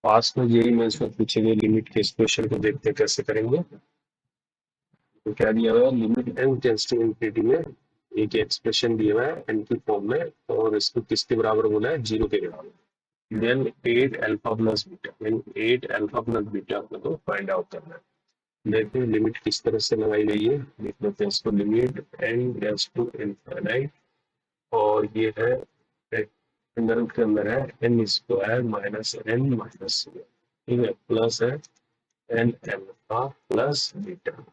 Past में यही मैं इसमें पूछे गए लिमिट के इस क्वेश्चन को देखते हैं कैसे करेंगे। तो क्या दिया हुआ है, limit n tends to infinity में एक एक्सप्रेशन दिया हुआ है एन की फॉर्म में, और इसको किसके बराबर बोला है, जीरो के बराबर। देन 8 अल्फा प्लस बीटा, यानी 8 अल्फा प्लस बीटा अपने को फाइंड आउट करना है। देखते हैं लिमिट किस तरह से लगाई गई है, देख लेते हैं इसको। Limit n tends to infinity, और ये है अंदर के अंदर है n square minus n minus, ठीक है, प्लस है एन अल्फा प्लस बीटा,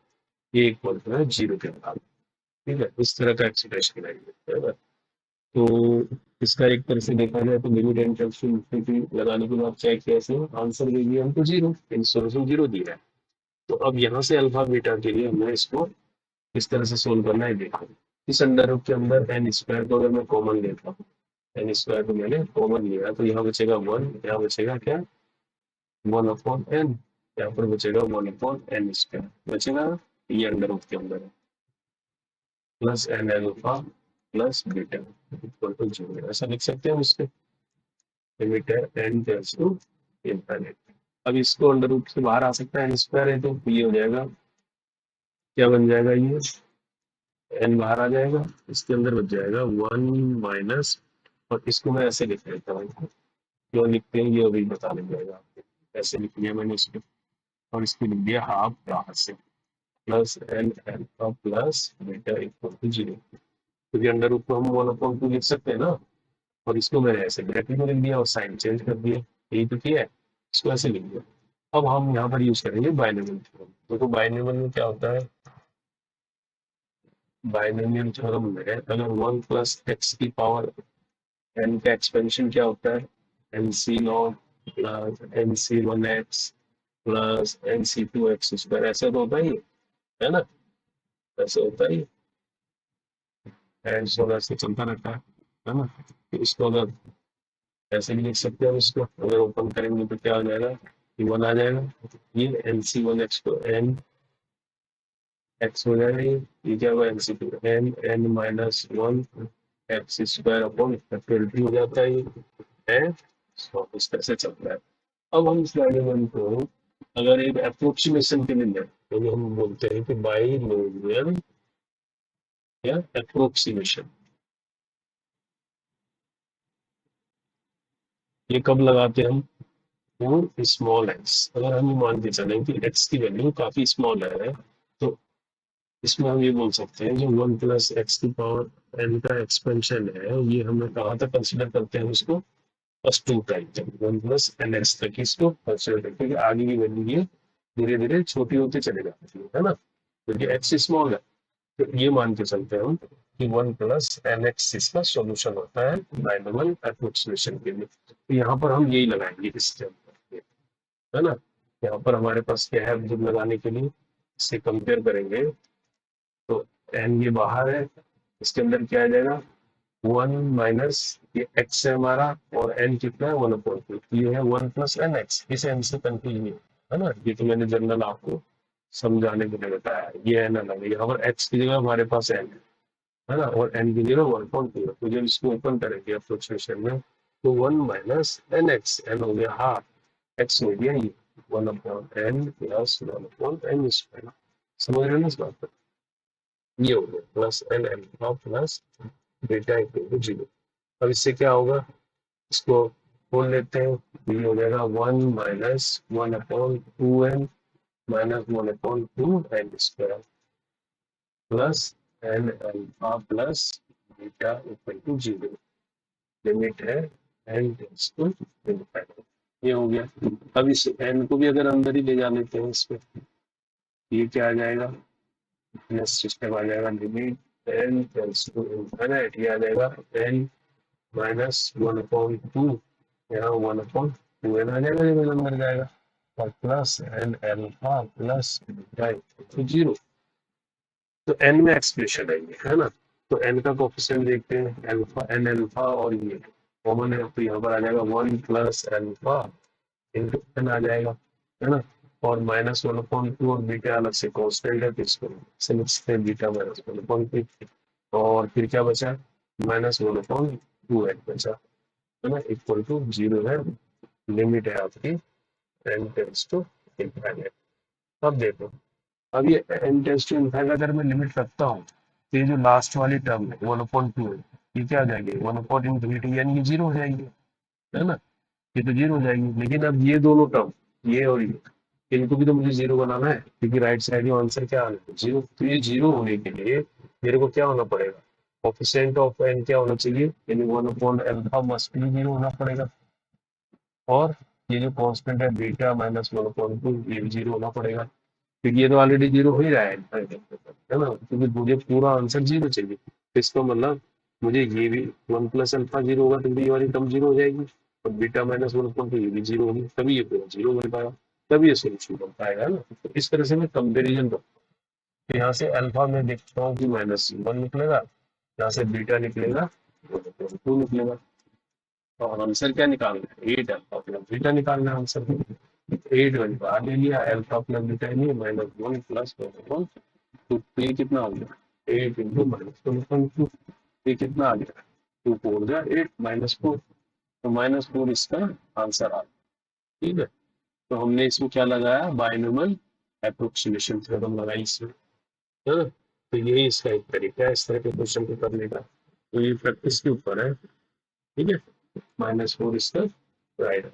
ये इक्वल टू है जीरो के बराबर। ठीक है, इस तरह का एक्सप्रेशन है ना। तो इसका एक तरह से देखा जाए तो limit n tends to infinity लगाने के बाद चेक कैसे आंसर दे दिया हमको जीरो, इन सोल्यूशन जीरो दिया है। तो अब यहाँ से अल्फा बीटा के लिए हमें इसको किस तरह से सोल्व करना है देखो। इस अंडर रूट के अंदर एन स्क्वायर को अगर मैं कॉमन लेता हूँ, एन स्क्वायर को मैंने कॉमन लिया तो यहाँ बचेगा वन, यहाँ बचेगा क्या, वन अपॉन एन, यहाँ पर बचेगा वन अपॉन एन स्क्वायर बचेगा, ये अंडर रूट के अंदर है, plus n alpha plus beta equal to zero, ऐसा लिख सकते हैं हम इसको। लिमिट है एन टेंड्स टू इनफिनिटी। अब इसको अंडर रूट से बाहर आ सकता है, एन स्क्वायर है तो ये हो जाएगा, क्या बन जाएगा, ये एन बाहर आ जाएगा, इसके अंदर बच जाएगा वन माइनस, और इसको मैं ऐसे लिख लेता हूँ, क्यों लिखते हैं ये अभी बता लग जाएगा आपको। ऐसे लिख लिया मैंने इसको, और इसको लिख दिया हाफ बाहर से, plus n alpha plus beta equal to zero, क्योंकि अंडर रूट को हम वन अपॉन टू लिख सकते हैं ना, और इसको मैंने ऐसे ब्रैकेट में लिख दिया और साइन चेंज कर दिया, यही तो किया है, इसको ऐसे लिख दिया। अब हम यहाँ पर यूज करेंगे बाइनोमियल थ्योरम। देखो बाइनोमियल में क्या होता है, बाइनोमियल थ्योरम में अगर वन प्लस एक्स की पावर एन का एक्सपेंशन क्या होता है, n C not plus n C one x plus n C two x square, ऐसा तो होता ही है ना, ऐसे होता ही एंड सो ऐसे चलता रहता है ना। तो इसको अगर ऐसे भी लिख सकते हैं, इसको अगर ओपन करेंगे तो क्या आ जाएगा, वन आ जाएगा, ये एन सी वन एक्स को एन एक्स हो जाएगा, ये क्या हुआ n C two n n minus one x square upon factorial हो जाता है, ये है तो इस तरह से चलता है। अब हम इस डायग्राम को अगर एक अप्रोक्सीमेशन के लिए लें तो हम बोलते हैं कि बाइनोमियल या अप्रोक्सीमेशन। ये कब लगाते हैं हम, फॉर स्मॉल एक्स, अगर हम ये मान के चलें कि एक्स की वैल्यू काफी स्मॉल है, तो इसमें हम ये बोल सकते हैं जो वन प्लस एक्स की पावर एन का एक्सपेंशन है, ये हमें कहाँ तक कंसिडर करते हैं इसको, प्लस टू टाइम तक, वन प्लस एन एक्स तक इसको कंसिडर करते हैं, आगे की वैल्यू ये धीरे धीरे छोटी होती चली जाती है ना, क्योंकि एक्स स्मॉल है। तो ये मान के चलते हैं हम कि वन प्लस एन एक्स इसका सॉल्यूशन होता है बाइनोमियल अप्रोक्सीमेशन के लिए। तो यहाँ पर हम यही लगाएंगे इस स्टेप पर, है ना। यहाँ पर हमारे पास क्या है, जब लगाने के लिए इससे कंपेयर करेंगे तो एन ये बाहर है, इसके अंदर क्या आ जाएगा, वन माइनस ये एक्स है हमारा, और एन कितना है, वन अपॉइंट टू, ये है वन प्लस एन एक्स, इस एन से कंफ्यूज नहीं है ना, ये तो मैंने जनरल आपको समझाने के लिए बताया, ये एन अलग है, यहाँ पर एक्स की जगह हमारे पास एन है ना, और एन की जगह वन पॉइंट टू है, तो जब इसको ओपन करेंगे अप्रोक्सीमेशन में तो one minus n x, n हो गया हाफ, एक्स हो गया ये one upon n plus one upon n square, समझ रहे हो ना इस बात पर, ये हो गया plus n alpha plus beta equal to zero. अब इससे क्या होगा, इसको खोल लेते हैं, ये हो जाएगा one minus one upon two n minus one upon two n square plus n alpha plus beta equal to zero, limit है एन टेंड्स टू इनफिनिटी, ये हो गया। अब इस एन को भी अगर अंदर ही ले जा लेते हैं इसमें, ये क्या आ जाएगा, नेक्स्ट सिस्टम आ जाएगा, limit n tends to infinity, ये आ जाएगा n minus one upon two, यहाँ वन अपॉन टू एन आ जाएगा, ये मेरे अंदर जाएगा, और plus n alpha plus beta equal to zero. तो एन में एक्सप्रेशन है ये, है ना। तो एन का कोफिशिएंट देखते हैं, एल्फा एन एल्फा और ये कॉमन है, तो यहाँ पर आ जाएगा one plus alpha into n आ जाएगा, है ना, और माइनस वन अपॉन टू, और बीटा अलग से कॉन्स्टेंट है तो इसको समझते हैं beta minus one upon two, और फिर क्या बचा, minus one upon two n बचा, है ना, इक्वल टू जीरो है, लिमिट है आपकी n टेंड्स टू इनफाइनाइट। अब देखो, अब ये n टेंड्स टू इनफाइनाइट अगर मैं लिमिट रखता हूँ तो ये जो लास्ट वाली टर्म है 1/2 है, ये क्या आ जाएगी 1/∞, यानी ये जीरो हो जाएगी, है ना, ये तो जीरो हो जाएगी। लेकिन अब ये दोनों टर्म, ये और ये, इनको भी तो मुझे जीरो बनाना है, क्योंकि राइट साइड में आंसर क्या आना है जीरो। तो ये जीरो होने के लिए मेरे को क्या होना पड़ेगा, कोफिशिएंट ऑफ n क्या होना चाहिए, यानी 1/α मस्ट भी जीरो होना पड़ेगा। और ये जो कांस्टेंट है बीटा माइनस 1/2, ये भी जीरो होना पड़ेगा, क्योंकि ये तो ऑलरेडी जीरो हो ही रहा है ना, क्योंकि मुझे पूरा आंसर जीरो चाहिए। तो इसका मतलब मुझे ये भी 1+α जीरो होगा, तो ये वाली टर्म जीरो हो जाएगी, और बीटा माइनस 1/2 ये भी जीरो होगी, तभी ये पूरा जीरो बन पाएगा, तभी ये सोल्यूशन बन पाएगा, है ना। तो इस तरह से मैं कंपेरिजन तो यहाँ से अल्फा में देखता हूँ कि -1 निकलेगा, यहाँ से बीटा निकलेगा 2 निकलेगा, और आंसर क्या निकालना है, 8 अल्फा प्लस बीटा निकालना है आंसर में। 8 वही बाहर ले लिया, अल्फा प्लस बीटा नहीं, -1 प्लस 1, तो ये कितना हो गया 8 इंटू -1/2, ये कितना आ गया 2 4 जा 8 -4, तो -4 इसका आंसर आ गया। ठीक है, तो हमने इसमें क्या लगाया, बाइनोमियल एप्रोक्सीमेशन थ्योरम लगाई इसमें, है ना। तो यही इसका एक तरीका है इस तरह के क्वेश्चन को करने का, तो ये प्रैक्टिस के ऊपर है। ठीक है, -4 इसका राइट